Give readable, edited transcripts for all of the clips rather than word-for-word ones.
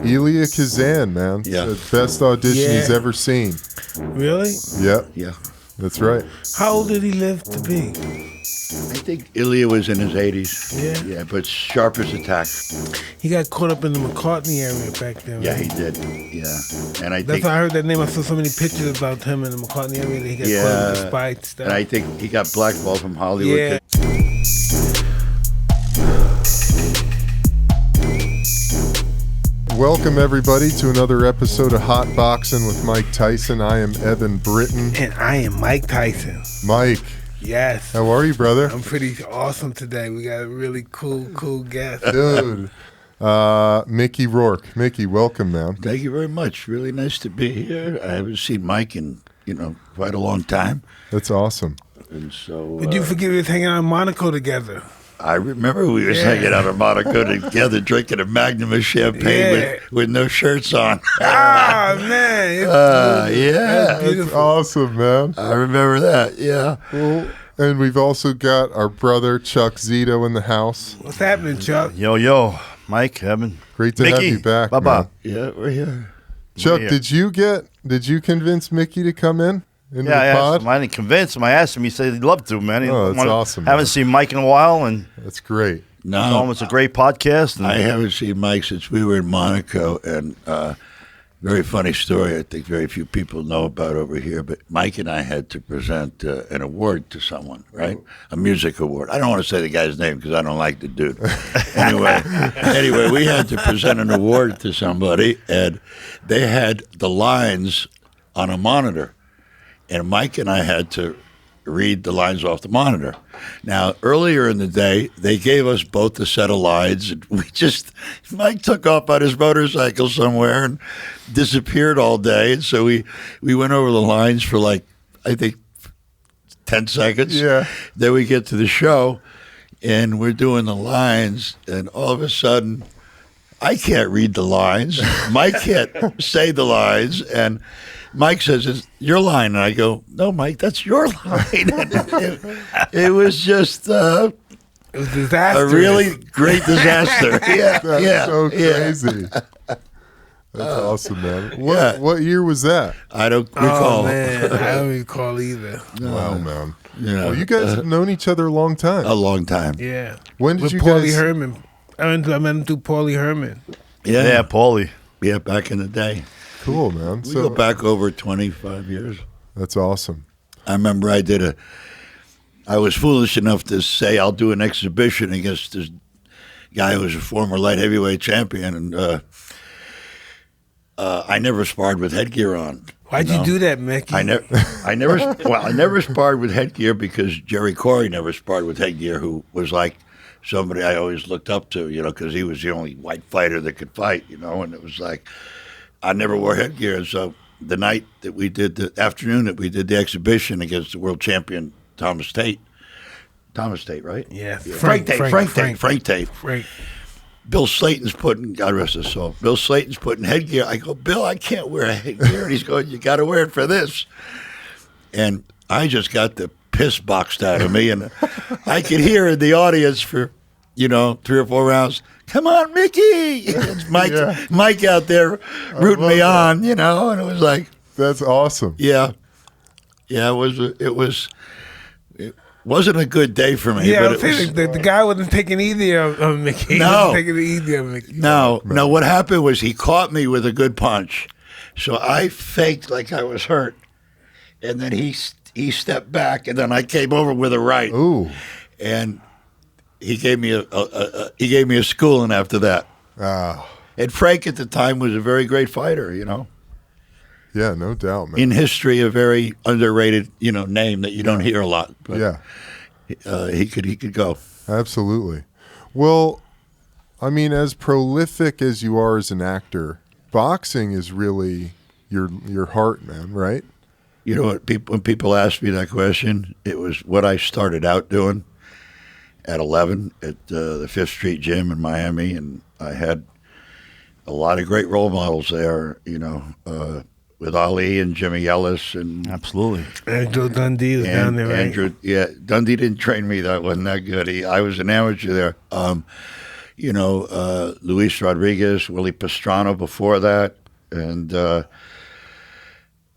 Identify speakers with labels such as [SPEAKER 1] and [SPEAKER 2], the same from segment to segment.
[SPEAKER 1] Elia Kazan, man.
[SPEAKER 2] Yeah.
[SPEAKER 1] The best audition he's ever seen.
[SPEAKER 3] Really?
[SPEAKER 1] Yep.
[SPEAKER 2] Yeah.
[SPEAKER 1] That's right.
[SPEAKER 3] How old did he live to be?
[SPEAKER 2] I think Ilya was in his 80s.
[SPEAKER 3] Yeah.
[SPEAKER 2] Yeah, but sharp as a tack.
[SPEAKER 3] He got caught up in the McCartney area back then.
[SPEAKER 2] Yeah,
[SPEAKER 3] right?
[SPEAKER 2] he did. Yeah. And I
[SPEAKER 3] That's
[SPEAKER 2] think
[SPEAKER 3] why I heard that name. I saw so many pictures about him in the McCartney area that he got caught up with the spite stuff.
[SPEAKER 2] and I think he got blackballed from Hollywood.
[SPEAKER 3] Yeah.
[SPEAKER 1] Welcome, everybody, to another episode of Hotboxin with Mike Tyson. I am Eben, Britton.
[SPEAKER 3] And I am Mike Tyson.
[SPEAKER 1] Mike,
[SPEAKER 3] Yes.
[SPEAKER 1] how are you, brother?
[SPEAKER 3] I'm pretty awesome today. We got a really cool guest.
[SPEAKER 1] Dude. Mickey Rourke. Mickey, welcome, man.
[SPEAKER 2] Thank you very much. Really nice to be here. I haven't seen Mike in, quite a long time.
[SPEAKER 1] That's awesome.
[SPEAKER 2] And so
[SPEAKER 3] Did you forget we was hanging out in Monaco together?
[SPEAKER 2] I remember we was hanging out in Monaco together, drinking a Magnum of champagne with no shirts on.
[SPEAKER 3] Man.
[SPEAKER 2] Yeah.
[SPEAKER 1] That's awesome, man.
[SPEAKER 2] I remember that, yeah.
[SPEAKER 1] Well, and we've also got our brother, Chuck Zito, in the house.
[SPEAKER 3] What's happening, Chuck?
[SPEAKER 4] Yo, Mike, Eben.
[SPEAKER 1] Great to
[SPEAKER 4] Mickey,
[SPEAKER 1] have you back,
[SPEAKER 4] Bye-bye.
[SPEAKER 1] man.
[SPEAKER 2] Yeah, we're here.
[SPEAKER 1] Chuck,
[SPEAKER 4] Yeah.
[SPEAKER 1] did you convince Mickey to come in? Into
[SPEAKER 4] Yeah, I
[SPEAKER 1] the
[SPEAKER 4] asked
[SPEAKER 1] pod?
[SPEAKER 4] him. I didn't convince him. I asked him. He said he'd love to, man. He
[SPEAKER 1] Oh, that's awesome, man.
[SPEAKER 4] Haven't seen Mike in a while, and
[SPEAKER 1] That's great.
[SPEAKER 4] told him it's a great podcast. And
[SPEAKER 2] I haven't seen Mike since we were in Monaco, and very funny story I think very few people know about over here, but Mike and I had to present an award to someone, right? A music award. I don't want to say the guy's name because I don't like the dude. Anyway, we had to present an award to somebody, and they had the lines on a monitor, and Mike and I had to read the lines off the monitor. Now, earlier in the day, they gave us both a set of lines. And Mike took off on his motorcycle somewhere and disappeared all day. And so we went over the lines for I think 10 seconds.
[SPEAKER 1] Yeah.
[SPEAKER 2] Then we get to the show, and we're doing the lines, and all of a sudden, I can't read the lines. Mike can't say the lines, and Mike says, "It's your line," and I go, "No, Mike, that's your line." it was just
[SPEAKER 3] It was disastrous.
[SPEAKER 2] a really great disaster. Yeah,
[SPEAKER 1] That's so
[SPEAKER 2] yeah.
[SPEAKER 1] crazy. That's awesome, man. What year was that?
[SPEAKER 2] I don't
[SPEAKER 3] Oh,
[SPEAKER 2] recall.
[SPEAKER 3] man. I don't recall either.
[SPEAKER 1] Wow, man.
[SPEAKER 2] Yeah.
[SPEAKER 1] Well, you guys have known each other a long time.
[SPEAKER 2] A long time.
[SPEAKER 3] Yeah.
[SPEAKER 1] When did
[SPEAKER 3] With
[SPEAKER 1] you
[SPEAKER 3] Paulie
[SPEAKER 1] guys?
[SPEAKER 3] Herman. I met him through Paulie Herman.
[SPEAKER 4] yeah, Paulie.
[SPEAKER 2] Yeah, back in the day.
[SPEAKER 1] Cool, man.
[SPEAKER 2] We go back over 25 years.
[SPEAKER 1] That's awesome.
[SPEAKER 2] I remember I was foolish enough to say I'll do an exhibition against this guy who was a former light heavyweight champion, and I never sparred with headgear on.
[SPEAKER 3] Why'd you do that, Mickey?
[SPEAKER 2] I never sparred with headgear because Jerry Corey never sparred with headgear, who was like somebody I always looked up to, because he was the only white fighter that could fight, and it was like I never wore headgear. And so the afternoon that we did the exhibition against the world champion Thomas Tate, right?
[SPEAKER 3] Yeah.
[SPEAKER 2] Frank Tate. Bill Slayton's putting, God rest his soul, Bill Slayton's putting headgear. I go, Bill, I can't wear a headgear. And he's going, you got to wear it for this. And I just got the piss boxed out of me. And I could hear in the audience for, 3 or 4 rounds, come on, Mickey. It's Mike out there rooting me on, and it was like.
[SPEAKER 1] That's awesome.
[SPEAKER 2] Yeah. Yeah, it wasn't a good day for me.
[SPEAKER 3] Yeah,
[SPEAKER 2] but
[SPEAKER 3] the guy wasn't taking either of Mickey.
[SPEAKER 2] No.
[SPEAKER 3] He wasn't taking either of Mickey.
[SPEAKER 2] No, what happened was he caught me with a good punch. So I faked like I was hurt. And then he stepped back, and then I came over with a right.
[SPEAKER 1] Ooh.
[SPEAKER 2] And he gave me a schooling after that. And Frank at the time was a very great fighter,
[SPEAKER 1] Yeah, no doubt, man.
[SPEAKER 2] In history, a very underrated, name that you don't hear a lot. But
[SPEAKER 1] Yeah,
[SPEAKER 2] he could go.
[SPEAKER 1] absolutely. Well, I mean, as prolific as you are as an actor, boxing is really your heart, man, right?
[SPEAKER 2] You know what? When people ask me that question, it was what I started out doing at 11 at the 5th Street Gym in Miami, and I had a lot of great role models there, with Ali and Jimmy Ellis and
[SPEAKER 4] Absolutely.
[SPEAKER 3] Andrew Dundee was down there, right?
[SPEAKER 2] Andrew. Yeah, Dundee didn't train me. That wasn't that good. I was an amateur there. Luis Rodriguez, Willie Pastrana before that. And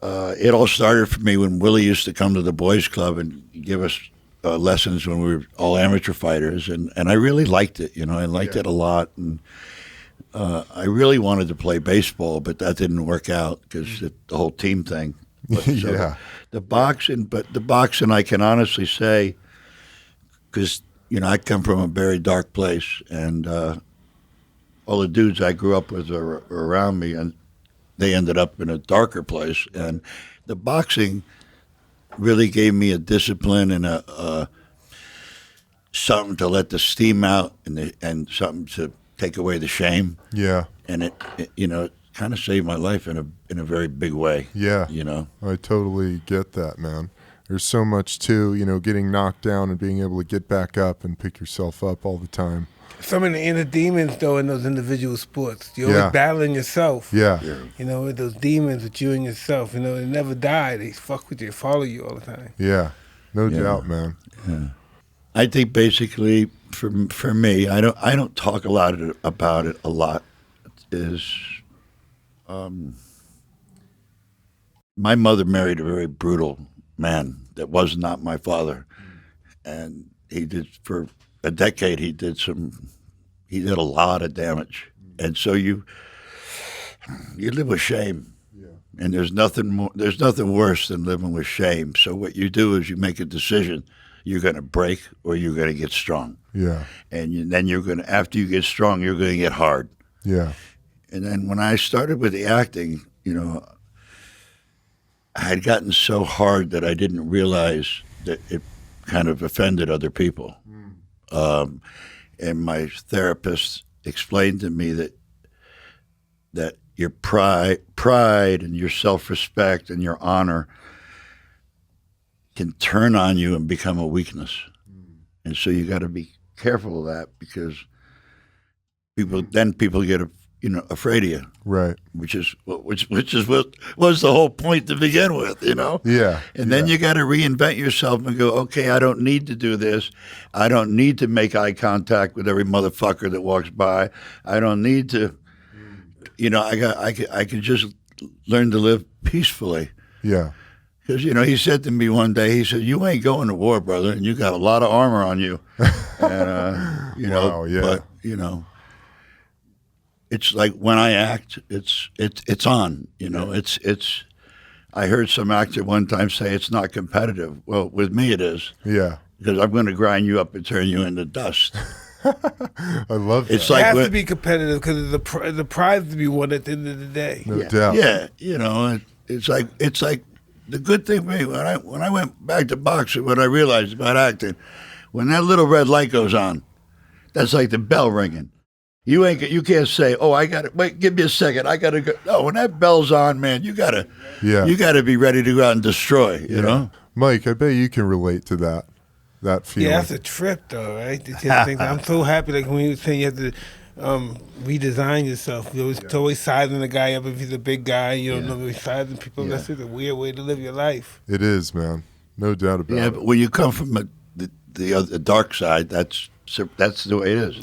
[SPEAKER 2] it all started for me when Willie used to come to the boys club and give us lessons when we were all amateur fighters. And I really liked it, I liked it a lot. And I really wanted to play baseball, but that didn't work out because the whole team thing. But, the boxing, I can honestly say, because, I come from a very dark place, and all the dudes I grew up with are around me, and they ended up in a darker place. And the boxing really gave me a discipline and a something to let the steam out and something to take away the shame.
[SPEAKER 1] Yeah.
[SPEAKER 2] And it kind of saved my life in a very big way.
[SPEAKER 1] Yeah. I totally get that, man. There's so much too, getting knocked down and being able to get back up and pick yourself up all the time.
[SPEAKER 3] Some of the inner demons, though, in those individual sports. You're always battling yourself.
[SPEAKER 1] Yeah.
[SPEAKER 3] With those demons with you and yourself. They never die. They fuck with you, follow you all the time.
[SPEAKER 1] Yeah. No doubt, man.
[SPEAKER 2] Yeah. I think basically for me, I don't talk a lot about it a lot. Is my mother married a very brutal man that was not my father, and he did for a decade. He did a lot of damage, and so you live with shame, and there's nothing worse than living with shame. So what you do is you make a decision: you're going to break or you're going to get strong.
[SPEAKER 1] Yeah,
[SPEAKER 2] and then you're going to, after you get strong, you're going to get hard.
[SPEAKER 1] Yeah,
[SPEAKER 2] and then when I started with the acting, I had gotten so hard that I didn't realize that it kind of offended other people. And my therapist explained to me that your pride and your self-respect and your honor can turn on you and become a weakness. And so you got to be careful of that, because people get afraid of you,
[SPEAKER 1] right?
[SPEAKER 2] Which is what was the whole point to begin with,
[SPEAKER 1] Yeah.
[SPEAKER 2] And then you got to reinvent yourself and go, okay, I don't need to do this. I don't need to make eye contact with every motherfucker that walks by. I don't need to, I can just learn to live peacefully.
[SPEAKER 1] Yeah.
[SPEAKER 2] Because, he said to me one day, he said, "You ain't going to war, brother, and you got a lot of armor on you." And,
[SPEAKER 1] wow, yeah.
[SPEAKER 2] But, it's like when I act, it's on, it's. I heard some actor one time say it's not competitive. Well, with me it is.
[SPEAKER 1] Yeah.
[SPEAKER 2] Because I'm going to grind you up and turn you into dust.
[SPEAKER 1] I love that.
[SPEAKER 2] It's like
[SPEAKER 3] it has to be competitive because the prize to be won at the end of the day.
[SPEAKER 1] No doubt.
[SPEAKER 2] Yeah, it's like the good thing for me when I went back to boxing, what I realized about acting, when that little red light goes on, that's like the bell ringing. You can't say, "Oh, I got to wait. Give me a second. I got to go." No, when that bell's on, man, you gotta be ready to go out and destroy. You know,
[SPEAKER 1] Mike, I bet you can relate to that feeling.
[SPEAKER 3] Yeah, that's a trip, though, right? I'm so happy. Like when you were saying you have to redesign yourself. You're always sizing the guy up if he's a big guy. You don't know sizing people. That's just a weird way to live your life.
[SPEAKER 1] It is, man. No doubt about it.
[SPEAKER 2] Yeah, but when you come from the dark side, that's the way it is.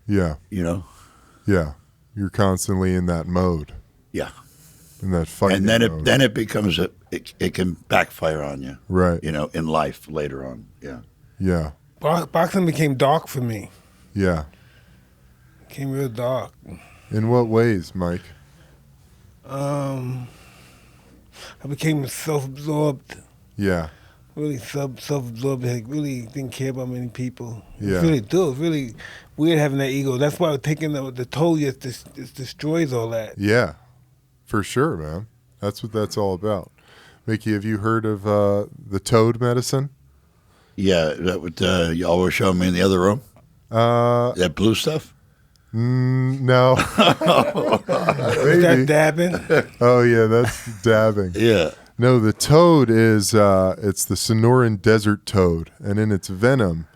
[SPEAKER 1] Yeah. Yeah. You're constantly in that mode.
[SPEAKER 2] Yeah.
[SPEAKER 1] In that fighting
[SPEAKER 2] and
[SPEAKER 1] mode.
[SPEAKER 2] then it becomes it can backfire on you.
[SPEAKER 1] Right.
[SPEAKER 2] In life later on. Yeah.
[SPEAKER 1] Yeah.
[SPEAKER 3] Boxing became dark for me.
[SPEAKER 1] Yeah.
[SPEAKER 3] It became real dark.
[SPEAKER 1] In what ways, Mike?
[SPEAKER 3] I became self-absorbed.
[SPEAKER 1] Yeah.
[SPEAKER 3] Really self-absorbed. Like really didn't care about many people.
[SPEAKER 1] Yeah.
[SPEAKER 3] Really do. It's really weird having that ego. That's why taking the toll just destroys all that.
[SPEAKER 1] Yeah. For sure, man. That's what that's all about. Mickey, have you heard of the toad medicine?
[SPEAKER 2] Yeah, that what y'all were showing me in the other room? That blue stuff?
[SPEAKER 1] No.
[SPEAKER 3] Is that dabbing?
[SPEAKER 1] Oh, yeah, that's dabbing.
[SPEAKER 2] Yeah.
[SPEAKER 1] No, the toad is, it's the Sonoran desert toad, and in its venom,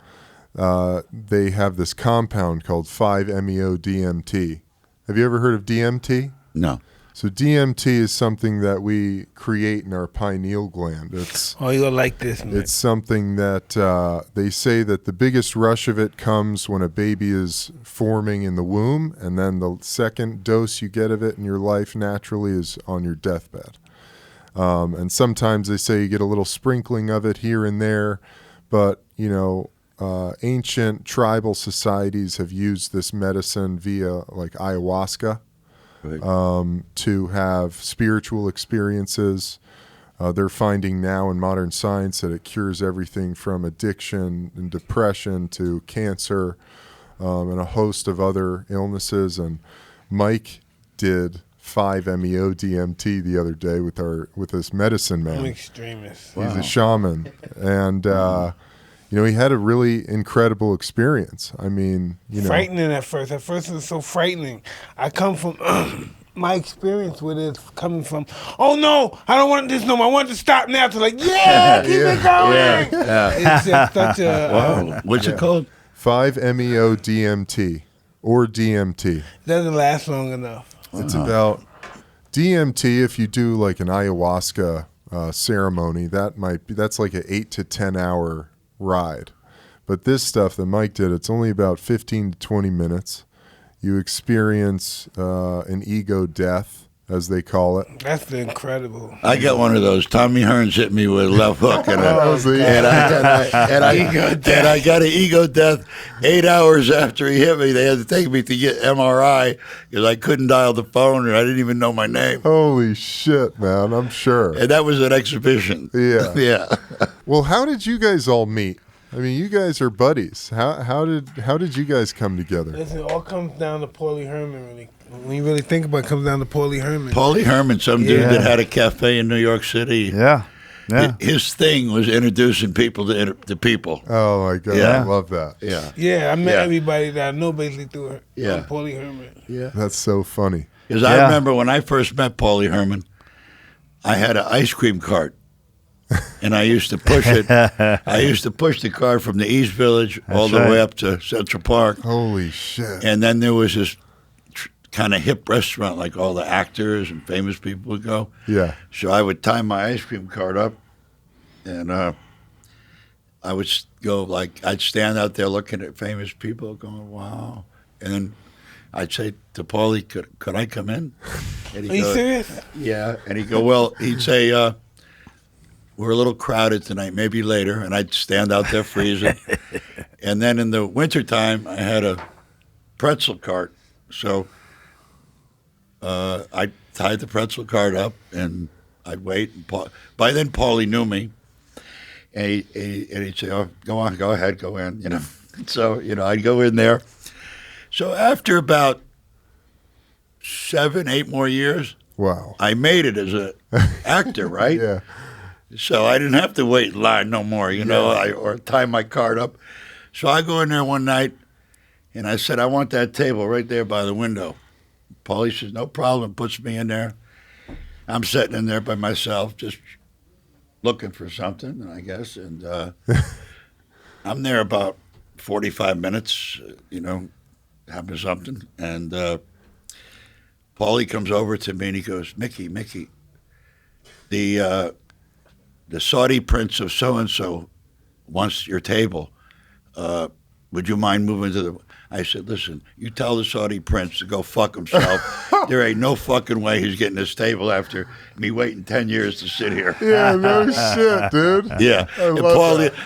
[SPEAKER 1] they have this compound called 5-MeO-DMT. Have you ever heard of DMT?
[SPEAKER 2] No.
[SPEAKER 1] So DMT is something that we create in our pineal gland. It's
[SPEAKER 3] Oh, you'll like this, man.
[SPEAKER 1] It's something that they say that the biggest rush of it comes when a baby is forming in the womb, and then the second dose you get of it in your life naturally is on your deathbed. And sometimes they say you get a little sprinkling of it here and there, but, ancient tribal societies have used this medicine via like ayahuasca.
[SPEAKER 2] Right.
[SPEAKER 1] To have spiritual experiences. They're finding now in modern science that it cures everything from addiction and depression to cancer and a host of other illnesses. And Mike did 5-MeO DMT the other day with this medicine man.
[SPEAKER 3] I'm an extremist.
[SPEAKER 1] He's a shaman, and he had a really incredible experience. I mean,
[SPEAKER 3] Frightening at first. At first it was so frightening. I come from my experience with it coming from, oh no, I don't want this no more. I want it to stop now. To like, keep it going.
[SPEAKER 2] Yeah.
[SPEAKER 3] It's just such a.
[SPEAKER 2] Wow. What's it called?
[SPEAKER 1] 5-MeO DMT or DMT.
[SPEAKER 3] It doesn't last long enough.
[SPEAKER 1] It's about DMT. If you do like an ayahuasca ceremony, that's like an 8 to 10 hour ride. But this stuff that Mike did, it's only about 15 to 20 minutes. You experience an ego death, as they call it.
[SPEAKER 3] That's incredible.
[SPEAKER 2] I got one of those. Tommy Hearns hit me with a left hook, and I got an ego death 8 hours after he hit me. They had to take me to get MRI because I couldn't dial the phone, and I didn't even know my name.
[SPEAKER 1] Holy shit, man! I'm sure.
[SPEAKER 2] And that was an exhibition.
[SPEAKER 1] Yeah.
[SPEAKER 2] Yeah.
[SPEAKER 1] Well, how did you guys all meet? I mean, you guys are buddies. How did you guys come together?
[SPEAKER 3] Listen, it all comes down to Paulie Herman, really. When you really think about it, it comes down to Paulie Herman.
[SPEAKER 2] Paulie Herman, some dude that had a cafe in New York City.
[SPEAKER 4] Yeah. Yeah.
[SPEAKER 2] His thing was introducing people to people.
[SPEAKER 1] Oh, my God.
[SPEAKER 2] Yeah.
[SPEAKER 1] I love that.
[SPEAKER 2] Yeah.
[SPEAKER 3] Yeah, I met everybody that I know basically through
[SPEAKER 2] Yeah.
[SPEAKER 3] Paulie Herman.
[SPEAKER 2] Yeah.
[SPEAKER 1] That's so funny.
[SPEAKER 2] Because I remember when I first met Paulie Herman, I had an ice cream cart. And I used to push it. I used to push the cart from the East Village all the way up to Central Park.
[SPEAKER 1] Holy shit.
[SPEAKER 2] And then there was this kind of hip restaurant, like all the actors and famous people would go.
[SPEAKER 1] Yeah.
[SPEAKER 2] So I would tie my ice cream cart up, and I would go I'd stand out there looking at famous people, going, "Wow!" And then I'd say to Paulie, "Could I come in?" And
[SPEAKER 3] Are you serious?
[SPEAKER 2] Yeah. And he'd go, "Well," he'd say, "We're a little crowded tonight, maybe later." And I'd stand out there freezing. And then in the wintertime, I had a pretzel cart. So I tied the pretzel cart up, and I'd wait. And by then, Paulie knew me. And he'd say, "Oh, go on, go ahead, go in." So, I'd go in there. So after about 7, 8 more years,
[SPEAKER 1] Wow.
[SPEAKER 2] I made it as an actor, right?
[SPEAKER 1] Yeah.
[SPEAKER 2] So I didn't have to wait in line no more, or tie my cart up. So I go in there one night, and I said, "I want that table right there by the window." Paulie says, "No problem," puts me in there. I'm sitting in there by myself, just looking for something, I guess. And I'm there about 45 minutes, having something. And Paulie comes over to me, and he goes, Mickey, the Saudi prince of so-and-so wants your table. Would you mind moving to the... I said, "Listen, you tell the Saudi prince to go fuck himself. There ain't no fucking way he's getting this table after me waiting 10 years to sit here."
[SPEAKER 1] Yeah, no shit, dude.
[SPEAKER 2] Yeah. And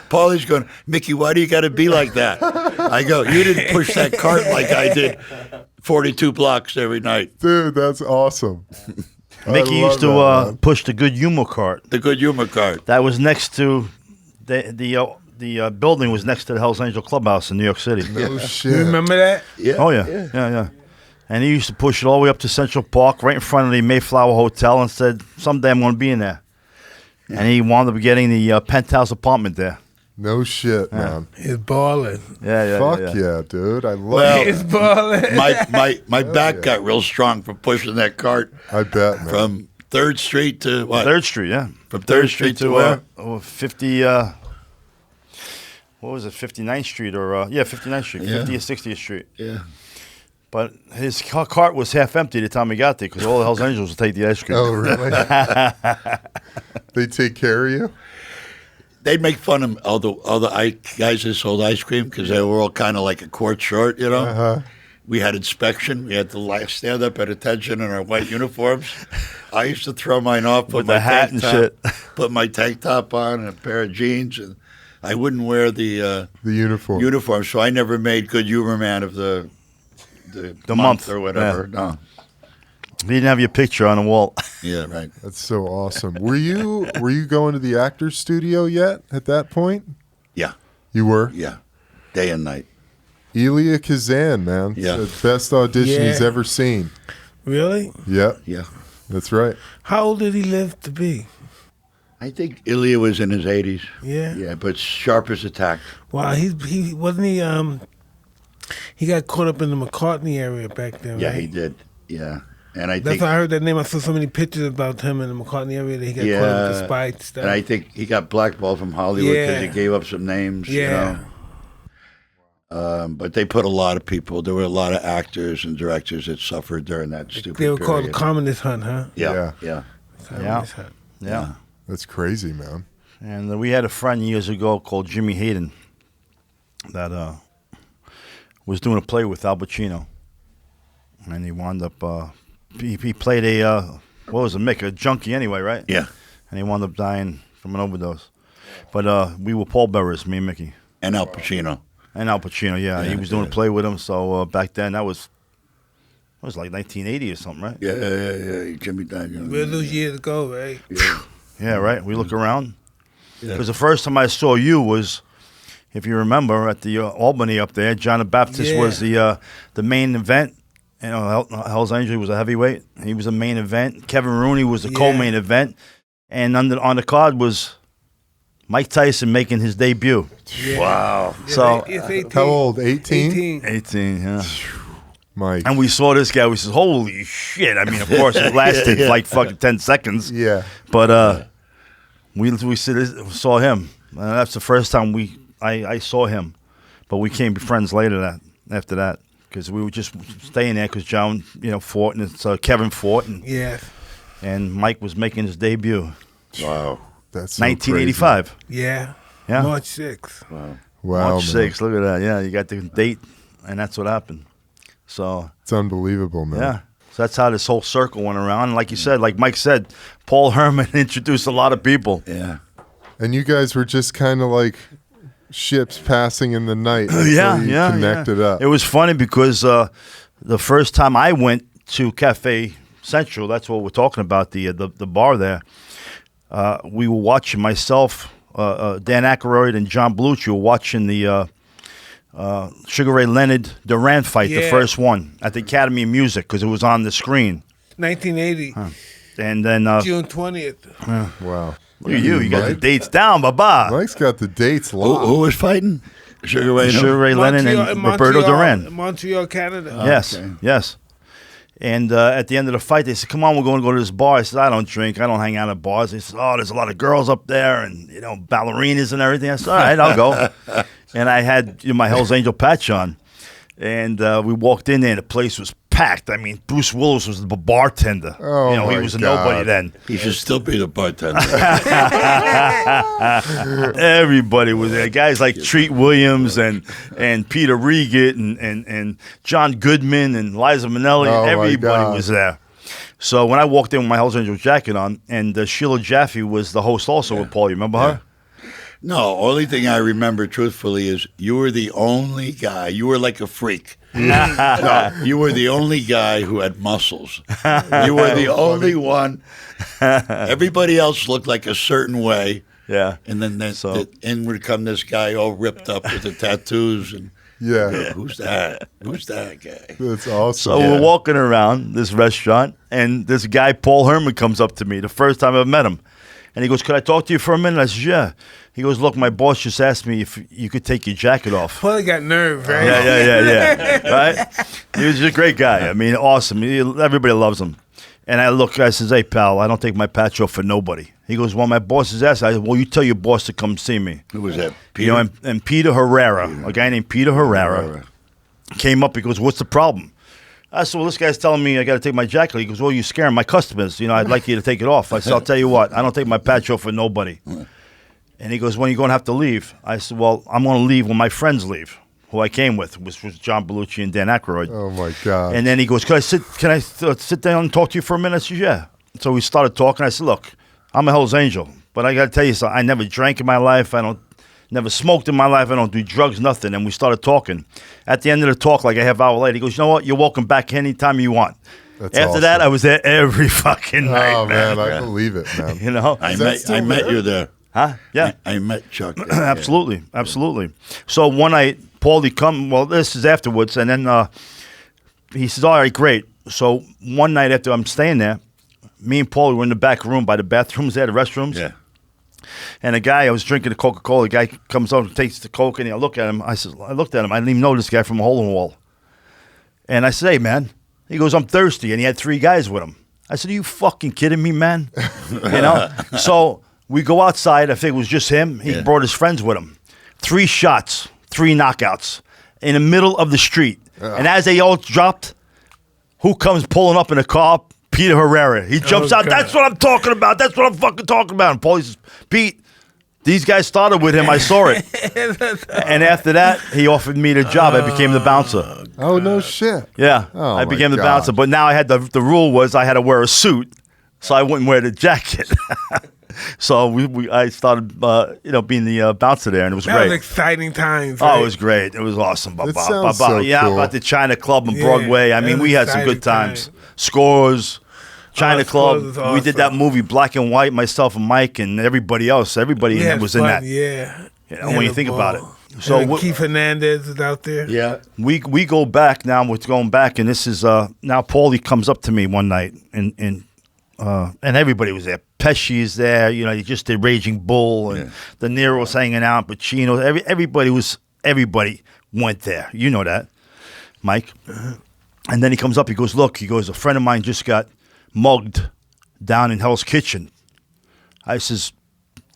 [SPEAKER 2] Paulie's going, "Mickey, why do you got to be like that?" I go, "You didn't push that cart like I did 42 blocks every night."
[SPEAKER 1] Dude, that's awesome.
[SPEAKER 4] Mickey used to push the Good Humor cart.
[SPEAKER 2] The Good Humor cart.
[SPEAKER 4] That was next to the building was next to the Hell's Angel Clubhouse in New York City.
[SPEAKER 1] No shit.
[SPEAKER 3] You remember that?
[SPEAKER 2] Yeah.
[SPEAKER 4] Oh yeah. And he used to push it all the way up to Central Park, right in front of the Mayflower Hotel, and said, "Someday I'm going to be in there." And he wound up getting the penthouse apartment there.
[SPEAKER 1] No shit, man.
[SPEAKER 3] It's balling.
[SPEAKER 4] Yeah.
[SPEAKER 1] Fuck yeah, dude. I love
[SPEAKER 2] Well,
[SPEAKER 3] It's balling.
[SPEAKER 2] My back got real strong from pushing that cart
[SPEAKER 1] I bet, man.
[SPEAKER 2] from 3rd Street to what?
[SPEAKER 4] 3rd Street, yeah.
[SPEAKER 2] From 3rd Street to where?
[SPEAKER 4] 50. What was it? 59th Street or 59th Street,
[SPEAKER 2] Yeah.
[SPEAKER 4] 50th, 60th Street.
[SPEAKER 2] Yeah.
[SPEAKER 4] But his cart was half empty the time he got there because all the Hells Angels would take the ice cream.
[SPEAKER 1] Oh, really? They take care of you?
[SPEAKER 2] They'd make fun of all the guys that sold ice cream because they were all kind of like a quart short, you know.
[SPEAKER 1] Uh-huh.
[SPEAKER 2] We had inspection. We had to stand up at attention in our white uniforms. I used to throw mine off,
[SPEAKER 4] With the hat and shit.
[SPEAKER 2] Put my tank top on and a pair of jeans, and I wouldn't wear the
[SPEAKER 1] uniform.
[SPEAKER 2] So I never made good humor man of the month or whatever.
[SPEAKER 4] Yeah.
[SPEAKER 2] No.
[SPEAKER 4] You didn't have your picture on the wall.
[SPEAKER 2] Yeah, right.
[SPEAKER 1] That's so awesome. Were you going to the actor's studio yet at that point?
[SPEAKER 2] Yeah.
[SPEAKER 1] You were?
[SPEAKER 2] Yeah. Day and night.
[SPEAKER 1] Elia Kazan, man.
[SPEAKER 2] Yeah.
[SPEAKER 1] The best audition he's ever seen.
[SPEAKER 3] Really?
[SPEAKER 1] Yep.
[SPEAKER 2] Yeah.
[SPEAKER 1] That's right.
[SPEAKER 3] How old did he live to be?
[SPEAKER 2] I think Ilya was in his 80s.
[SPEAKER 3] Yeah.
[SPEAKER 2] Yeah, but sharp as a tack.
[SPEAKER 3] Wow, he wasn't he got caught up in the McCartney area back then,
[SPEAKER 2] Yeah,
[SPEAKER 3] right?
[SPEAKER 2] he did. Yeah. And I
[SPEAKER 3] That's
[SPEAKER 2] think
[SPEAKER 3] why I heard that name. I saw so many pictures about him in the McCartney area that he got caught up with the spy stuff.
[SPEAKER 2] And I think he got blackballed from Hollywood because
[SPEAKER 3] Yeah.
[SPEAKER 2] he gave up some names.
[SPEAKER 3] Yeah.
[SPEAKER 2] You know? But they put a lot of people. There were a lot of actors and directors that suffered during that stupid
[SPEAKER 3] They were
[SPEAKER 2] period.
[SPEAKER 3] called the Communist Hunt, huh?
[SPEAKER 2] Yeah, yeah.
[SPEAKER 3] Communist Hunt.
[SPEAKER 4] Yeah.
[SPEAKER 1] That's crazy, man.
[SPEAKER 4] And we had a friend years ago called Jimmy Hayden that was doing a play with Al Pacino. And he wound up, he played a Mick, a junkie anyway, right?
[SPEAKER 2] Yeah.
[SPEAKER 4] And he wound up dying from an overdose. But we were pallbearers, me and Mickey.
[SPEAKER 2] And Al Pacino.
[SPEAKER 4] And Al Pacino, yeah. He was doing a play with him. So back then, that was like 1980 or something, right?
[SPEAKER 2] Yeah. Jimmy died young.
[SPEAKER 3] Where those years ago, right?
[SPEAKER 4] Yeah, right. We look around. Because the first time I saw you was, if you remember, at the Albany up there. John the Baptist was the main event. You know, Hell's Angel was a heavyweight. He was the main event. Kevin Rooney was the co-main event. And on the card was Mike Tyson making his debut.
[SPEAKER 3] Yeah.
[SPEAKER 2] Wow.
[SPEAKER 4] So
[SPEAKER 3] It's 18.
[SPEAKER 1] How old? 18?
[SPEAKER 4] 18, yeah.
[SPEAKER 1] Mike.
[SPEAKER 4] And we saw this guy. We said, "Holy shit!" I mean, of course, it lasted like fucking 10 seconds.
[SPEAKER 1] Yeah.
[SPEAKER 4] But we saw him. That's the first time I saw him. But we became friends after that because we were just staying there because John, fought and Kevin fought and Mike was making his debut.
[SPEAKER 2] Wow.
[SPEAKER 1] That's so
[SPEAKER 4] 1985.
[SPEAKER 3] Yeah.
[SPEAKER 4] Yeah.
[SPEAKER 3] March 6th.
[SPEAKER 2] Wow.
[SPEAKER 1] Wow,
[SPEAKER 4] March 6th. Look at that. Yeah, you got the date, and that's what happened. So
[SPEAKER 1] It's unbelievable, man.
[SPEAKER 4] yeah. So that's how this whole circle went around. And like you said, like Mike said, Paul Herman introduced a lot of people.
[SPEAKER 2] Yeah.
[SPEAKER 1] And you guys were just kind of like ships passing in the night. until you connected up.
[SPEAKER 4] It was funny because the first time I went to Cafe Central, that's what we're talking about, the bar there. We were watching myself, Dan Aykroyd, and John Belushi were watching the Sugar Ray Leonard Duran fight, the first one at the Academy of Music because it was on the screen.
[SPEAKER 3] 1980.
[SPEAKER 4] And then
[SPEAKER 3] June 20th.
[SPEAKER 1] Wow.
[SPEAKER 4] look at you got the
[SPEAKER 1] Mike.
[SPEAKER 4] dates down, baba.
[SPEAKER 1] Mike's got the dates
[SPEAKER 2] Who
[SPEAKER 1] locked.
[SPEAKER 2] was fighting? Sugar Ray.
[SPEAKER 4] Sugar Ray Leonard and Roberto Duran.
[SPEAKER 3] Montreal, Canada.
[SPEAKER 4] Yes,
[SPEAKER 2] okay.
[SPEAKER 4] yes. And at the end of the fight, they said, "Come on, we're going to go to this bar." I said, "I don't drink. I don't hang out at bars." They said, "Oh, there's a lot of girls up there, and ballerinas and everything." I said, "All right, I'll go." And I had my Hell's Angel patch on, and we walked in there, and the place was packed. I mean, Bruce Willis was the bartender.
[SPEAKER 1] Oh,
[SPEAKER 4] he
[SPEAKER 1] my
[SPEAKER 4] was a
[SPEAKER 1] God.
[SPEAKER 4] nobody then.
[SPEAKER 2] He should still be the bartender.
[SPEAKER 4] Everybody was there. Guys like Treat Williams and Peter Regan and John Goodman and Liza Minnelli.
[SPEAKER 1] Oh, my
[SPEAKER 4] Everybody
[SPEAKER 1] God.
[SPEAKER 4] was there. So when I walked in with my Hells Angels jacket on, and Sheila Jaffe was the host also with Paul. You remember her?
[SPEAKER 2] No, only thing I remember truthfully is you were the only guy. You were like a freak. No, you were the only guy who had muscles. You were the only one. Everybody else looked like a certain way.
[SPEAKER 4] Yeah.
[SPEAKER 2] And then
[SPEAKER 4] So-
[SPEAKER 2] in would come this guy all ripped up with the tattoos. And
[SPEAKER 1] Yeah.
[SPEAKER 2] who's that? Who's that guy?
[SPEAKER 1] That's awesome.
[SPEAKER 4] So we're walking around this restaurant, and this guy, Paul Herman, comes up to me the first time I met him. And he goes, "Could I talk to you for a minute?" I said, "Yeah." He goes, "Look, my boss just asked me if you could take your jacket off."
[SPEAKER 3] Paulie got nerve, right?
[SPEAKER 4] Yeah. Right? He was just a great guy. I mean, awesome. Everybody loves him. And I says, "Hey, pal, I don't take my patch off for nobody." He goes, "Well, my boss is asking." I said, "Well, you tell your boss to come see me."
[SPEAKER 2] Who was that?
[SPEAKER 4] And Peter Herrera, a guy named Peter Herrera, came up. He goes, "What's the problem?" I said, well, this guy's telling me I got to take my jacket. He goes, well, you're scaring my customers. I'd like you to take it off. I said, I'll tell you what, I don't take my patch off for nobody. And he goes, when are you going to have to leave? I said, well, I'm going to leave when my friends leave, who I came with, which was John Belushi and Dan Aykroyd.
[SPEAKER 1] Oh my God.
[SPEAKER 4] And then he goes, can I sit down and talk to you for a minute? I said, yeah. So we started talking. I said, look, I'm a Hell's Angel, but I got to tell you something. I never drank in my life. Never smoked in my life. I don't do drugs, nothing. And we started talking. At the end of the talk, like a half hour later, he goes, you know what? You're welcome back anytime you want.
[SPEAKER 1] That's
[SPEAKER 4] After
[SPEAKER 1] awesome.
[SPEAKER 4] that, I was there every fucking night.
[SPEAKER 1] Oh man, I believe it, man.
[SPEAKER 2] I met you there.
[SPEAKER 4] Huh? Yeah.
[SPEAKER 2] I met Chuck there.
[SPEAKER 4] Absolutely. Absolutely. So one night, Paulie come, well, this is afterwards, and then he says, all right, great. So one night after I'm staying there, me and Paulie were in the back room by the bathrooms there, the restrooms.
[SPEAKER 2] Yeah.
[SPEAKER 4] And a guy, I was drinking a Coca-Cola. The guy comes over and takes the Coke, and I look at him. I looked at him. I didn't even know this guy from a hole in the wall. And I said, hey, man. He goes, I'm thirsty. And he had 3 guys with him. I said, are you fucking kidding me, man? So we go outside. I think it was just him. He brought his friends with him. 3 shots, 3 knockouts in the middle of the street. And as they all dropped, who comes pulling up in a car? Peter Herrera. He jumps out. God. That's what I'm talking about. That's what I'm fucking talking about. And Paulie says, Pete, these guys started with him. I saw it. And after that, he offered me the job. I became the bouncer.
[SPEAKER 1] Oh, no shit.
[SPEAKER 4] Yeah.
[SPEAKER 1] Oh,
[SPEAKER 4] I became
[SPEAKER 1] my
[SPEAKER 4] the
[SPEAKER 1] God.
[SPEAKER 4] bouncer. But now I had the rule was I had to wear a suit, so I wouldn't wear the jacket. So I started, being the bouncer there, and it was
[SPEAKER 3] That
[SPEAKER 4] great.
[SPEAKER 3] was exciting times.
[SPEAKER 4] Oh,
[SPEAKER 3] Right?
[SPEAKER 4] it was great. It was awesome.
[SPEAKER 1] That sounds so
[SPEAKER 4] Yeah,
[SPEAKER 1] cool.
[SPEAKER 4] about the China Club on
[SPEAKER 3] Yeah,
[SPEAKER 4] Broadway. I
[SPEAKER 3] that
[SPEAKER 4] mean,
[SPEAKER 3] was
[SPEAKER 4] we had some
[SPEAKER 3] exciting
[SPEAKER 4] good times.
[SPEAKER 3] time.
[SPEAKER 4] Scores, China Club.
[SPEAKER 3] Scores was
[SPEAKER 4] We did that
[SPEAKER 3] awesome.
[SPEAKER 4] movie Black and White, myself and Mike and everybody else. Everybody
[SPEAKER 3] We had
[SPEAKER 4] was
[SPEAKER 3] fun,
[SPEAKER 4] in that.
[SPEAKER 3] Yeah.
[SPEAKER 4] You know, when you think about it.
[SPEAKER 3] So
[SPEAKER 4] So
[SPEAKER 3] Keith Hernandez is out there.
[SPEAKER 2] Yeah.
[SPEAKER 4] we go back now. We're going back, and this is now. Paulie comes up to me one night, and everybody was there. Pesci is there. He just did Raging Bull, and De Niro's hanging out. Pacino. Everybody went there. You know that, Mike. And then he comes up. He goes, look. He goes, a friend of mine just got mugged down in Hell's Kitchen. I says,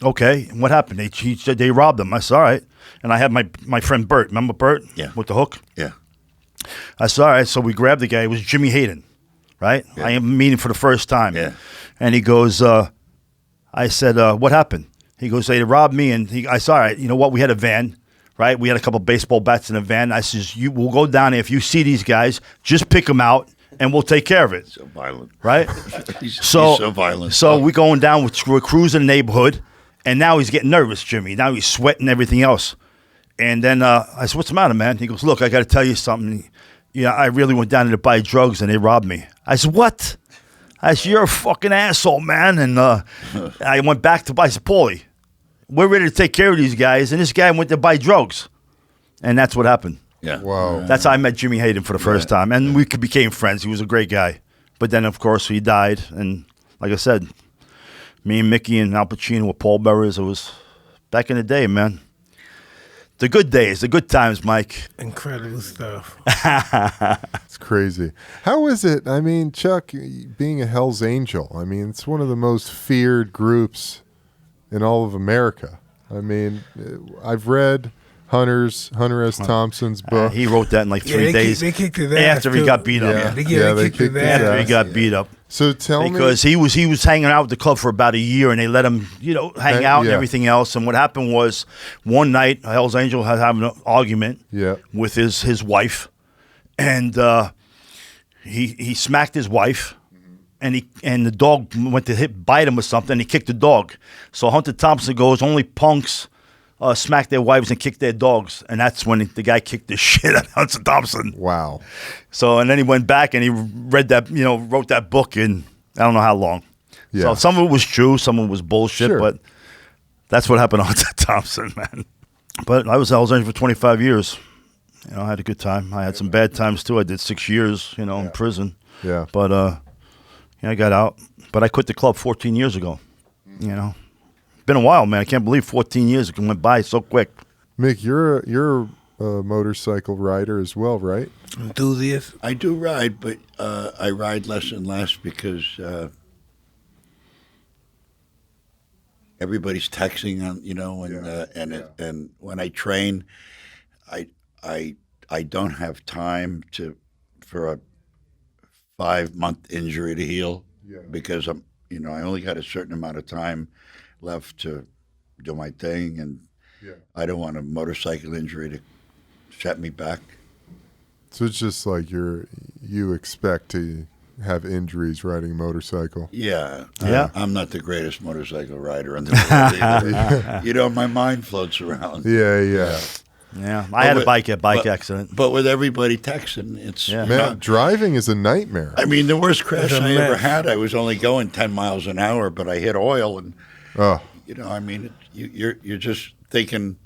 [SPEAKER 4] okay. And what happened? He said they robbed him. I said, all right. And I had my friend Bert. Remember Bert?
[SPEAKER 2] Yeah.
[SPEAKER 4] With the hook?
[SPEAKER 2] Yeah.
[SPEAKER 4] I said, all right. So we grabbed the guy. It was Jimmy Hayden, right?
[SPEAKER 2] Yeah.
[SPEAKER 4] I am meeting for the first time.
[SPEAKER 2] Yeah.
[SPEAKER 4] And he goes, I said, what happened? He goes, they robbed me. And I said, all right, you know what? We had a van, right? We had a couple baseball bats in a van. I says, we'll go down there. If you see these guys, just pick them out, and we'll take care of it.
[SPEAKER 2] So violent.
[SPEAKER 4] Right?
[SPEAKER 2] He's
[SPEAKER 4] So
[SPEAKER 2] so violent.
[SPEAKER 4] So we're going down, we're cruising the neighborhood, and now he's getting nervous, Jimmy. Now he's sweating everything else. And then I said, what's the matter, man? He goes, look, I got to tell you something. I really went down there to buy drugs, and they robbed me. I said, what? I said, you're a fucking asshole, man. And I went back to buy Paulie. We're ready to take care of these guys, and this guy went to buy drugs. And that's what happened.
[SPEAKER 2] Yeah.
[SPEAKER 1] Wow.
[SPEAKER 4] That's how I met Jimmy Hayden for the first time. And we became friends. He was a great guy. But then, of course, he died. And like I said, me and Mickey and Al Pacino were pallbearers. It was back in the day, man. The good days, the good times, Mike.
[SPEAKER 3] Incredible stuff.
[SPEAKER 1] It's crazy. How is it? I mean, Chuck, being a Hell's Angel, I mean, it's one of the most feared groups in all of America. I mean, I've read Hunter S. Thompson's book.
[SPEAKER 4] He wrote that in like 3 days
[SPEAKER 3] they kicked his ass
[SPEAKER 4] after he
[SPEAKER 3] too.
[SPEAKER 4] got beat up.
[SPEAKER 1] Yeah.
[SPEAKER 3] They
[SPEAKER 1] They
[SPEAKER 3] kicked
[SPEAKER 1] kicked
[SPEAKER 3] his
[SPEAKER 1] his
[SPEAKER 3] ass.
[SPEAKER 4] After he got beat up.
[SPEAKER 1] So tell me.
[SPEAKER 4] Because he was hanging out with the club for about a year, and they let him, hang out and
[SPEAKER 1] Yeah.
[SPEAKER 4] everything else. And what happened was, one night, Hell's Angel had having an argument with his wife, and he smacked his wife, and the dog went to bite him or something. And he kicked the dog. So Hunter Thompson goes, only punks smack their wives and kick their dogs, and that's when the guy kicked the shit out of Hunter Thompson.
[SPEAKER 1] Wow.
[SPEAKER 4] So, and then he went back and he read that, wrote that book in I don't know how long.
[SPEAKER 1] Yeah.
[SPEAKER 4] So some of it was true, some of it was bullshit,
[SPEAKER 1] Sure.
[SPEAKER 4] but that's what happened to Hunter Thompson, man. But I was Hell's Angel for 25 years. I had a good time. I had some bad times too. I did 6 years, in prison.
[SPEAKER 1] Yeah.
[SPEAKER 4] But I got out. But I quit the club 14 years ago. Been a while, man. I can't believe 14 years went by so quick.
[SPEAKER 1] Mick, you're a motorcycle rider as well, right?
[SPEAKER 3] Enthusiast.
[SPEAKER 2] I do ride, but I ride less and less because everybody's texting on, and when I train, I don't have time for 5-month injury to heal
[SPEAKER 1] Yeah.
[SPEAKER 2] because I only got a certain amount of time left to do my thing, and
[SPEAKER 1] Yeah.
[SPEAKER 2] I don't want a motorcycle injury to set me back.
[SPEAKER 1] So it's just like you expect to have injuries riding a motorcycle.
[SPEAKER 2] Yeah.
[SPEAKER 4] Yeah.
[SPEAKER 2] I'm not the greatest motorcycle rider in the world either. My mind floats around.
[SPEAKER 1] Yeah, yeah.
[SPEAKER 4] Yeah, I had a bike
[SPEAKER 2] but-
[SPEAKER 4] accident.
[SPEAKER 2] But with everybody texting, it's
[SPEAKER 4] Yeah.
[SPEAKER 1] Man, driving is a nightmare.
[SPEAKER 2] I mean, the worst crash
[SPEAKER 3] It's a
[SPEAKER 2] I ever
[SPEAKER 3] mess.
[SPEAKER 2] had, I was only going 10 miles an hour, but I hit oil, and
[SPEAKER 1] Oh,
[SPEAKER 2] I mean, you're just thinking,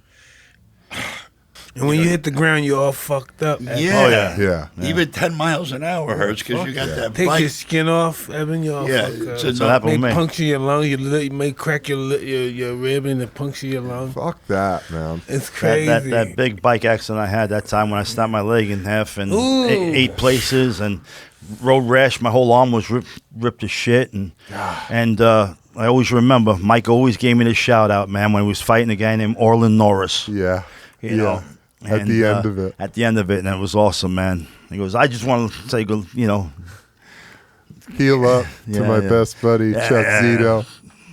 [SPEAKER 3] And when you hit the ground, you're all fucked up.
[SPEAKER 2] yeah,
[SPEAKER 4] Oh, yeah.
[SPEAKER 1] yeah.
[SPEAKER 2] even 10 miles an hour hurts because you got that
[SPEAKER 3] Take your
[SPEAKER 2] bike.
[SPEAKER 3] skin off, Evan. You're all
[SPEAKER 2] Yeah,
[SPEAKER 3] fucked
[SPEAKER 2] it's
[SPEAKER 3] up.
[SPEAKER 2] a
[SPEAKER 4] So that happened
[SPEAKER 3] May
[SPEAKER 4] with me.
[SPEAKER 3] puncture your lung. You may crack your rib and it puncture your lung.
[SPEAKER 1] Fuck that, man.
[SPEAKER 3] It's crazy.
[SPEAKER 4] That big bike accident I had that time when I snapped my leg in half in
[SPEAKER 3] Ooh.
[SPEAKER 4] eight places and road rash. My whole arm was ripped to shit. And I always remember Mike always gave me the shout out, man, when he was fighting a guy named Orlin Norris.
[SPEAKER 1] Yeah.
[SPEAKER 4] You know.
[SPEAKER 1] At the end of it.
[SPEAKER 4] At the end of it, and it was awesome, man. He goes, I just want to say,
[SPEAKER 1] Heal up to
[SPEAKER 4] Yeah,
[SPEAKER 1] my
[SPEAKER 4] yeah.
[SPEAKER 1] best buddy, Chuck Zito.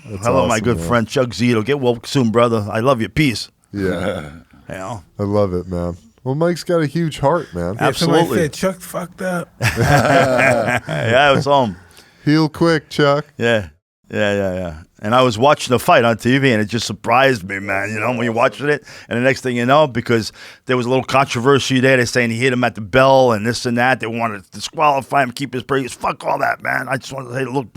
[SPEAKER 1] That's
[SPEAKER 4] hello, my
[SPEAKER 1] awesome,
[SPEAKER 4] good
[SPEAKER 1] man.
[SPEAKER 4] friend Chuck Zito. Get woke soon, brother. I love you. Peace.
[SPEAKER 1] Yeah.
[SPEAKER 4] You know?
[SPEAKER 1] I love it, man. Well, Mike's got a huge heart, man.
[SPEAKER 3] Yeah, somebody
[SPEAKER 4] Absolutely.
[SPEAKER 3] said Chuck fucked up.
[SPEAKER 4] Yeah, I was home.
[SPEAKER 1] Heal quick, Chuck.
[SPEAKER 4] Yeah. And I was watching the fight on TV, and it just surprised me, man. When you're watching it, and the next thing you know, because there was a little controversy there, they're saying he hit him at the bell and this and that. They wanted to disqualify him, keep his praise. Fuck all that, man. I just wanted to say, look,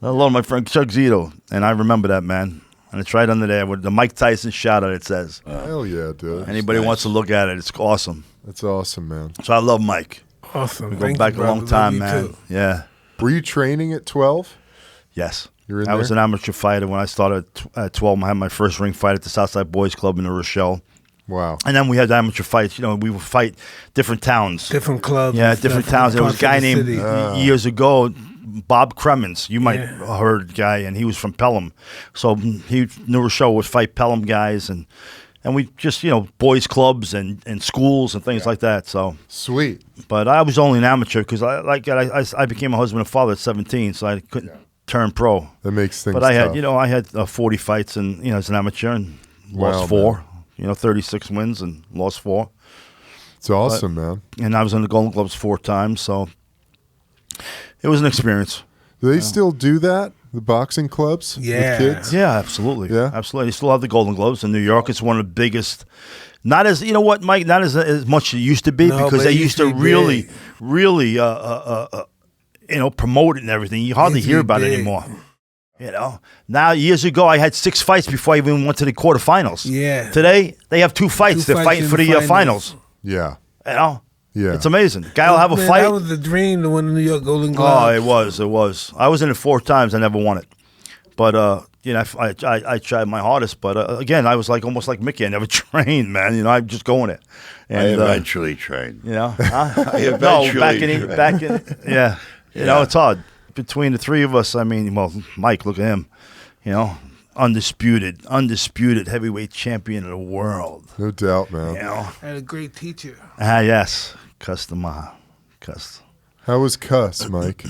[SPEAKER 4] hello, my friend Chuck Zito. And I remember that, man. And it's right under there with the Mike Tyson shout out, it says.
[SPEAKER 1] Hell yeah, dude.
[SPEAKER 4] Anybody wants to look at it, it's awesome.
[SPEAKER 1] That's awesome, man.
[SPEAKER 4] So I love Mike.
[SPEAKER 3] Awesome.
[SPEAKER 4] We go
[SPEAKER 3] Thank
[SPEAKER 4] back
[SPEAKER 3] you,
[SPEAKER 4] a long
[SPEAKER 3] brother.
[SPEAKER 4] time,
[SPEAKER 3] Love you
[SPEAKER 4] man.
[SPEAKER 3] too.
[SPEAKER 4] Yeah.
[SPEAKER 1] Were you training at 12?
[SPEAKER 4] Yes.
[SPEAKER 1] You were in
[SPEAKER 4] I was
[SPEAKER 1] there?
[SPEAKER 4] an amateur fighter when I started at 12. I had my first ring fight at the Southside Boys Club in New Rochelle.
[SPEAKER 1] Wow.
[SPEAKER 4] And then we had amateur fights. We would fight different towns.
[SPEAKER 3] Different clubs.
[SPEAKER 4] Yeah,
[SPEAKER 3] and
[SPEAKER 4] different
[SPEAKER 3] stuff,
[SPEAKER 4] towns. There was a
[SPEAKER 3] parts
[SPEAKER 4] guy
[SPEAKER 3] of the
[SPEAKER 4] named
[SPEAKER 3] city.
[SPEAKER 4] years ago, Bob Cremens. You might
[SPEAKER 3] Yeah.
[SPEAKER 4] have heard the guy, and he was from Pelham. So New Rochelle would fight Pelham guys, and we just boys clubs and schools and things like that. So,
[SPEAKER 1] Sweet.
[SPEAKER 4] but I was only an amateur because I became a husband and father at 17, so I couldn't turn pro.
[SPEAKER 1] That makes things
[SPEAKER 4] But I had
[SPEAKER 1] tough.
[SPEAKER 4] I had 40 fights and as an amateur and
[SPEAKER 1] Wow,
[SPEAKER 4] lost 4. 36 wins and lost 4.
[SPEAKER 1] It's awesome, man.
[SPEAKER 4] And I was in the Golden Globes 4 times, so it was an experience.
[SPEAKER 1] Do they still do that? The boxing clubs
[SPEAKER 3] Yeah.
[SPEAKER 1] with kids?
[SPEAKER 4] Yeah, absolutely.
[SPEAKER 1] Yeah?
[SPEAKER 4] Absolutely. They still have the Golden Globes in New York. It's one of the biggest. Not as you know what, Mike. Not as much as it used to be
[SPEAKER 3] No,
[SPEAKER 4] because
[SPEAKER 3] but
[SPEAKER 4] they
[SPEAKER 3] it
[SPEAKER 4] used
[SPEAKER 3] used
[SPEAKER 4] to
[SPEAKER 3] to be
[SPEAKER 4] really,
[SPEAKER 3] big.
[SPEAKER 4] really, promote it and everything. You hardly
[SPEAKER 3] Used to
[SPEAKER 4] hear
[SPEAKER 3] be
[SPEAKER 4] about it
[SPEAKER 3] big.
[SPEAKER 4] anymore. Now years ago, I had 6 fights before I even went to the quarterfinals.
[SPEAKER 3] Yeah.
[SPEAKER 4] Today they have 2 fights.
[SPEAKER 3] 2
[SPEAKER 4] They're
[SPEAKER 3] fights
[SPEAKER 4] fighting
[SPEAKER 3] in
[SPEAKER 4] for
[SPEAKER 3] the
[SPEAKER 4] the
[SPEAKER 3] finals.
[SPEAKER 4] finals.
[SPEAKER 1] Yeah. Yeah.
[SPEAKER 4] It's amazing. Guy will have a
[SPEAKER 3] Man,
[SPEAKER 4] fight.
[SPEAKER 3] That was the dream to win the New York Golden
[SPEAKER 4] Oh,
[SPEAKER 3] Glove.
[SPEAKER 4] it was. I was in it 4 times. I never won it. But, I tried my hardest. But, again, I was almost like Mickey. I never trained, man. I'm just going it.
[SPEAKER 2] I
[SPEAKER 4] And,
[SPEAKER 2] eventually trained.
[SPEAKER 4] huh?
[SPEAKER 2] I
[SPEAKER 4] No,
[SPEAKER 2] eventually
[SPEAKER 4] back in, yeah.
[SPEAKER 2] Yeah.
[SPEAKER 4] It's hard. Between the 3 of us, Mike, look at him. Undisputed heavyweight champion of the world.
[SPEAKER 1] No doubt, man.
[SPEAKER 3] I had a great teacher.
[SPEAKER 4] Yes. Cus.
[SPEAKER 1] How was Cuss, Mike?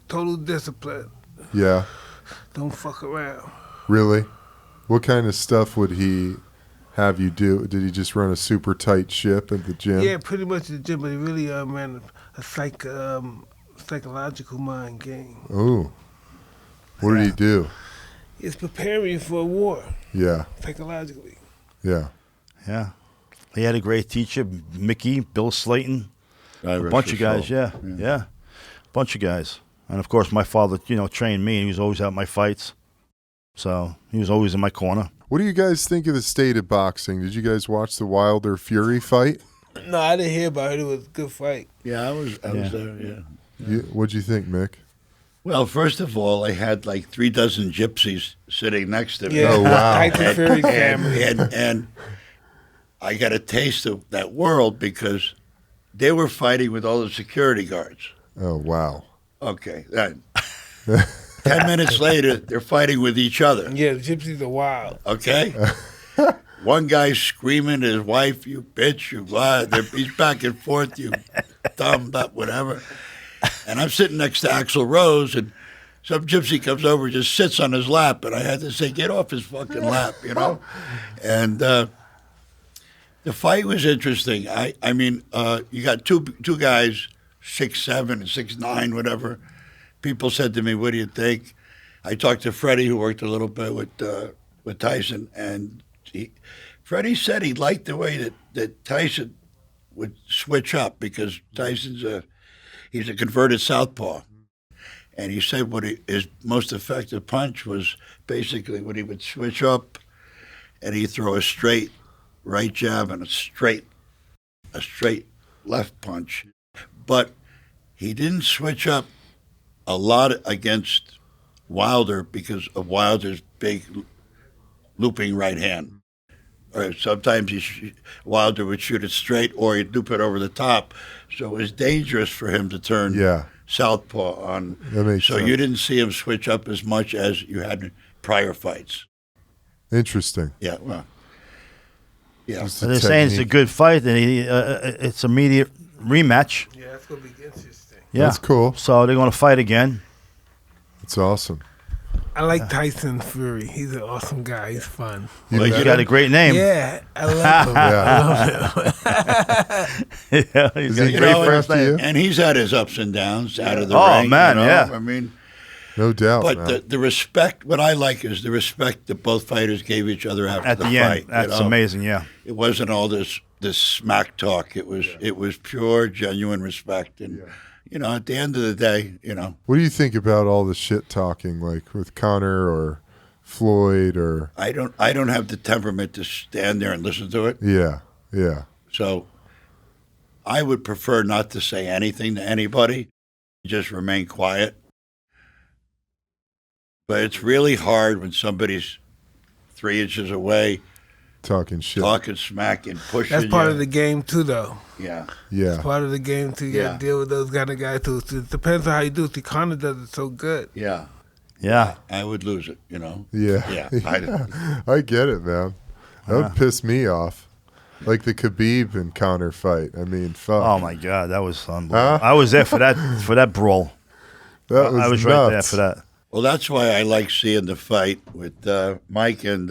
[SPEAKER 3] Total discipline.
[SPEAKER 1] Yeah.
[SPEAKER 3] Don't fuck around.
[SPEAKER 1] Really? What kind of stuff would he have you do? Did he just run a super tight ship at the gym?
[SPEAKER 3] Yeah, pretty much the gym, but he really ran a psychological mind game.
[SPEAKER 1] Oh. What did he do?
[SPEAKER 3] It's preparing you for a war,
[SPEAKER 1] Yeah.
[SPEAKER 3] psychologically.
[SPEAKER 1] Yeah.
[SPEAKER 4] Yeah. He had a great teacher, Mickey, Bill Slayton, a
[SPEAKER 2] Rest
[SPEAKER 4] bunch
[SPEAKER 2] his
[SPEAKER 4] of guys,
[SPEAKER 2] soul.
[SPEAKER 4] yeah. Bunch of guys. And, of course, my father, trained me, and he was always at my fights. So he was always in my corner.
[SPEAKER 1] What do you guys think of the state of boxing? Did you guys watch the Wilder Fury fight?
[SPEAKER 3] No, I didn't hear about it. It was a good fight.
[SPEAKER 2] Yeah, I was there, yeah.
[SPEAKER 1] What'd you think, Mick?
[SPEAKER 2] Well, first of all, I had 3 dozen gypsies sitting next to me.
[SPEAKER 3] Yeah,
[SPEAKER 1] Oh, wow.
[SPEAKER 3] Tyson Fury's family.
[SPEAKER 2] And I got a taste of that world because they were fighting with all the security guards.
[SPEAKER 1] Oh, wow.
[SPEAKER 2] Okay, then 10 minutes later, they're fighting with each other.
[SPEAKER 3] Yeah, the gypsies are wild.
[SPEAKER 2] Okay, one guy's screaming at his wife, "You bitch, you blah." He's back and forth, you dumb, but whatever. And I'm sitting next to Axl Rose, and some gypsy comes over and just sits on his lap, and I had to say, get off his fucking lap, you know? And the fight was interesting. I mean, you got two guys, 6'7" and 6'9", whatever. People said to me, what do you think? I talked to Freddie, who worked a little bit with Tyson, and Freddie said he liked the way that Tyson would switch up, because Tyson's he's a converted southpaw. And he said his most effective punch was basically when he would switch up and he'd throw a straight right jab and a straight left punch. But he didn't switch up a lot against Wilder because of Wilder's big looping right hand. Or sometimes Wilder would shoot it straight, or he'd loop it over the top. So it was dangerous for him to turn southpaw on.
[SPEAKER 1] That makes sense.
[SPEAKER 2] You didn't see him switch up as much as you had in prior fights.
[SPEAKER 1] Interesting.
[SPEAKER 2] Yeah, well, yeah.
[SPEAKER 1] Just the
[SPEAKER 4] They're saying it's a
[SPEAKER 1] technique.
[SPEAKER 4] good fight, and it's immediate rematch.
[SPEAKER 3] Yeah, that's gonna be interesting.
[SPEAKER 4] Yeah,
[SPEAKER 1] That's cool.
[SPEAKER 4] So they're going to fight again.
[SPEAKER 1] It's awesome.
[SPEAKER 3] I like Tyson Fury. He's an awesome guy. He's fun.
[SPEAKER 1] You
[SPEAKER 4] He's
[SPEAKER 1] met
[SPEAKER 4] got
[SPEAKER 1] him?
[SPEAKER 4] a great name.
[SPEAKER 3] Yeah, I love him.
[SPEAKER 1] Yeah.
[SPEAKER 4] Yeah, he's
[SPEAKER 1] Is
[SPEAKER 4] got
[SPEAKER 1] he
[SPEAKER 4] a great
[SPEAKER 1] great
[SPEAKER 4] first
[SPEAKER 1] after
[SPEAKER 4] name.
[SPEAKER 1] you?
[SPEAKER 2] And he's had his ups and downs out of the
[SPEAKER 4] Oh,
[SPEAKER 2] ring.
[SPEAKER 4] man,
[SPEAKER 2] you know?
[SPEAKER 4] yeah.
[SPEAKER 2] I mean,
[SPEAKER 1] No doubt.
[SPEAKER 2] but
[SPEAKER 1] man.
[SPEAKER 2] the respect, what I like is the respect that both fighters gave each other after
[SPEAKER 4] At
[SPEAKER 2] the
[SPEAKER 4] the
[SPEAKER 2] fight.
[SPEAKER 4] end, that's
[SPEAKER 2] you know?
[SPEAKER 4] amazing. Yeah,
[SPEAKER 2] It wasn't all this smack talk. It was pure, genuine respect. And you know, at the end of the day, you know,
[SPEAKER 1] What do you think about all the shit talking, like with Connor or Floyd or?
[SPEAKER 2] I don't have the temperament to stand there and listen to it.
[SPEAKER 1] Yeah.
[SPEAKER 2] So I would prefer not to say anything to anybody, just remain quiet. But it's really hard when somebody's 3 inches away
[SPEAKER 1] Talking shit.
[SPEAKER 2] talking smack and pushing
[SPEAKER 3] That's part
[SPEAKER 2] you.
[SPEAKER 3] of the game too, though.
[SPEAKER 2] Yeah.
[SPEAKER 1] Yeah.
[SPEAKER 3] Part of the game too. You
[SPEAKER 2] Yeah.
[SPEAKER 3] gotta deal with those kind of guys too. So it depends on how you do it. See, Connor does it so good.
[SPEAKER 2] Yeah.
[SPEAKER 4] yeah.
[SPEAKER 2] I would lose it, you know.
[SPEAKER 1] Yeah.
[SPEAKER 2] Yeah.
[SPEAKER 1] I get it, man. That would piss me off. Like the Khabib and Connor fight. I mean, fuck.
[SPEAKER 4] Oh my God, that was unbelievable. I was there for that brawl.
[SPEAKER 1] That was
[SPEAKER 4] I was
[SPEAKER 1] nuts.
[SPEAKER 4] right there for that.
[SPEAKER 2] Well, that's why I like seeing the fight with Mike and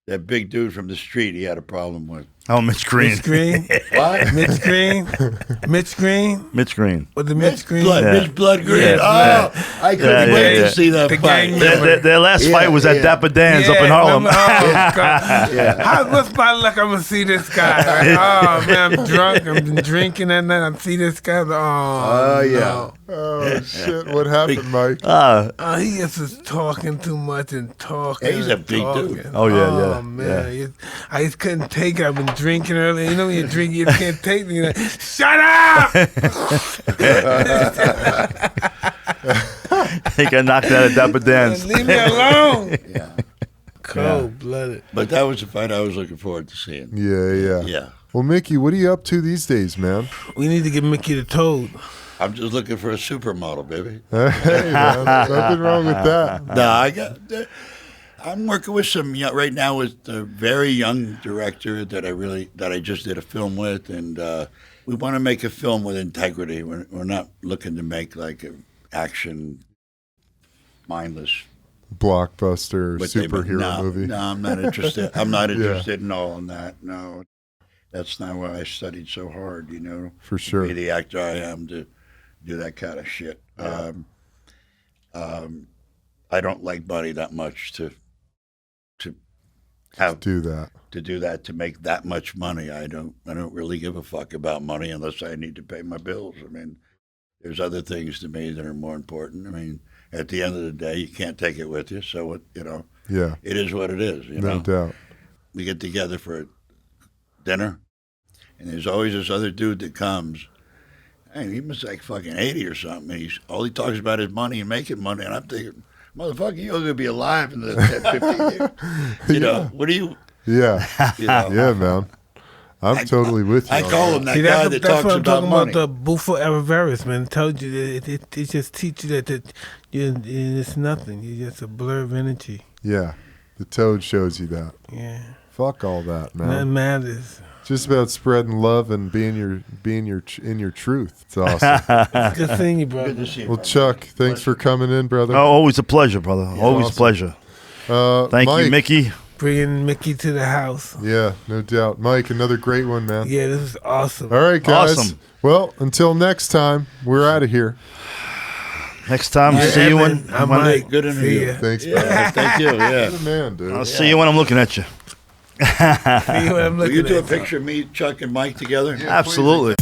[SPEAKER 2] that big dude from the street he had a problem with.
[SPEAKER 4] Oh, Mitch Green.
[SPEAKER 3] Mitch Green.
[SPEAKER 2] What?
[SPEAKER 3] Mitch Green. Mitch Green.
[SPEAKER 4] Mitch Green.
[SPEAKER 3] With the Mitch Green.
[SPEAKER 2] Blood,
[SPEAKER 4] Yeah.
[SPEAKER 2] Mitch Blood Green.
[SPEAKER 3] Yeah.
[SPEAKER 2] Oh, I couldn't
[SPEAKER 4] Yeah,
[SPEAKER 2] wait
[SPEAKER 4] yeah.
[SPEAKER 2] to see that
[SPEAKER 3] The
[SPEAKER 2] fight.
[SPEAKER 3] gang
[SPEAKER 4] Their last
[SPEAKER 2] Yeah,
[SPEAKER 4] fight was at
[SPEAKER 2] yeah.
[SPEAKER 4] Dapper Dan's up in Harlem.
[SPEAKER 3] remember? Oh, God. What's my luck? I'm going to see this guy. Like, oh, man, I'm drunk. I've been drinking that night. I see this guy. Oh,
[SPEAKER 2] yeah.
[SPEAKER 3] no.
[SPEAKER 1] Oh, shit. What happened, Mike?
[SPEAKER 3] He just was talking too much and talking.
[SPEAKER 2] Yeah, he's a
[SPEAKER 3] and
[SPEAKER 2] big
[SPEAKER 3] talking.
[SPEAKER 2] dude.
[SPEAKER 4] Oh, yeah, yeah,
[SPEAKER 3] Oh, man. I just couldn't take it. I've been drinking earlier. You know when you drink, you can't take it. You're like, shut up!
[SPEAKER 4] He got knocked out at Dapper Dan's.
[SPEAKER 3] Leave me alone.
[SPEAKER 2] Yeah.
[SPEAKER 3] Cold-blooded.
[SPEAKER 2] But that was the fight I was looking forward to seeing.
[SPEAKER 1] Yeah.
[SPEAKER 2] Yeah.
[SPEAKER 1] Well, Mickey, what are you up to these days, man?
[SPEAKER 3] We need to get Mickey the Toad.
[SPEAKER 2] I'm just looking for a supermodel, baby.
[SPEAKER 1] Hey, man. Nothing wrong with that.
[SPEAKER 2] No, I'm working with some right now with a very young director that I just did a film with, and we want to make a film with integrity. We're not looking to make like an action, mindless
[SPEAKER 1] Blockbuster
[SPEAKER 2] what they-
[SPEAKER 1] superhero
[SPEAKER 2] no,
[SPEAKER 1] movie.
[SPEAKER 2] No, I'm not interested. I'm not
[SPEAKER 1] Yeah.
[SPEAKER 2] interested in all in that. No, that's not why I studied so hard. You know,
[SPEAKER 1] For sure.
[SPEAKER 2] be the actor I am to do that kind of shit. I don't like money that much to have
[SPEAKER 1] Do that.
[SPEAKER 2] to do that to make that much money. I don't really give a fuck about money unless I need to pay my bills. I mean, there's other things to me that are more important. I mean, at the end of the day, you can't take it with you. So it,
[SPEAKER 1] Yeah.
[SPEAKER 2] it is what it is. You
[SPEAKER 1] No
[SPEAKER 2] know,
[SPEAKER 1] doubt.
[SPEAKER 2] we get together for dinner, and there's always this other dude that comes. Hey, he must like fucking 80 or something. And all he talks about is money and making money. And I'm thinking, motherfucker, you're going to be alive in the 15 years. You know, what do you,
[SPEAKER 1] Yeah.
[SPEAKER 2] you know?
[SPEAKER 1] Yeah, man. I'm totally with you.
[SPEAKER 2] I
[SPEAKER 1] on
[SPEAKER 2] call
[SPEAKER 1] that.
[SPEAKER 2] him that
[SPEAKER 3] See,
[SPEAKER 2] guy that
[SPEAKER 3] that's
[SPEAKER 2] talks
[SPEAKER 3] what I'm
[SPEAKER 2] about
[SPEAKER 3] talking
[SPEAKER 2] money.
[SPEAKER 3] about. The Bufo Everest, man. It tells you that it just teaches you that it's nothing. You're just a blur of energy.
[SPEAKER 1] Yeah. The Toad shows you that.
[SPEAKER 3] Yeah.
[SPEAKER 1] Fuck all that, man.
[SPEAKER 3] Nothing matters.
[SPEAKER 1] just about spreading love and being in your truth. It's awesome.
[SPEAKER 3] Good seeing you, brother.
[SPEAKER 2] Good to see you.
[SPEAKER 1] Well,
[SPEAKER 2] brother.
[SPEAKER 1] Chuck, thanks for coming in, brother.
[SPEAKER 4] Oh, always a pleasure, brother. Always a
[SPEAKER 1] awesome.
[SPEAKER 4] pleasure. Thank
[SPEAKER 1] Mike.
[SPEAKER 4] you, Mickey.
[SPEAKER 3] Bringing Mickey to the house.
[SPEAKER 1] Yeah, no doubt. Mike, another great one, man.
[SPEAKER 3] Yeah, this is awesome.
[SPEAKER 1] All right, guys.
[SPEAKER 4] Awesome.
[SPEAKER 1] Well, until next time, we're out of here.
[SPEAKER 4] Next time,
[SPEAKER 3] Yeah,
[SPEAKER 4] see you
[SPEAKER 3] Eben,
[SPEAKER 4] when
[SPEAKER 3] I'm
[SPEAKER 4] when-
[SPEAKER 3] Mike.
[SPEAKER 2] Good
[SPEAKER 3] See
[SPEAKER 2] interview.
[SPEAKER 3] ya.
[SPEAKER 1] Thanks,
[SPEAKER 2] Yeah,
[SPEAKER 1] brother.
[SPEAKER 2] thank you. Yeah.
[SPEAKER 1] Good man, dude.
[SPEAKER 4] I'll see you when I'm looking at you.
[SPEAKER 3] See you when I'm
[SPEAKER 2] Will
[SPEAKER 3] looking
[SPEAKER 2] you do a
[SPEAKER 3] at
[SPEAKER 2] picture of me, Chuck, and Mike together?
[SPEAKER 1] Yeah, please.
[SPEAKER 4] Absolutely.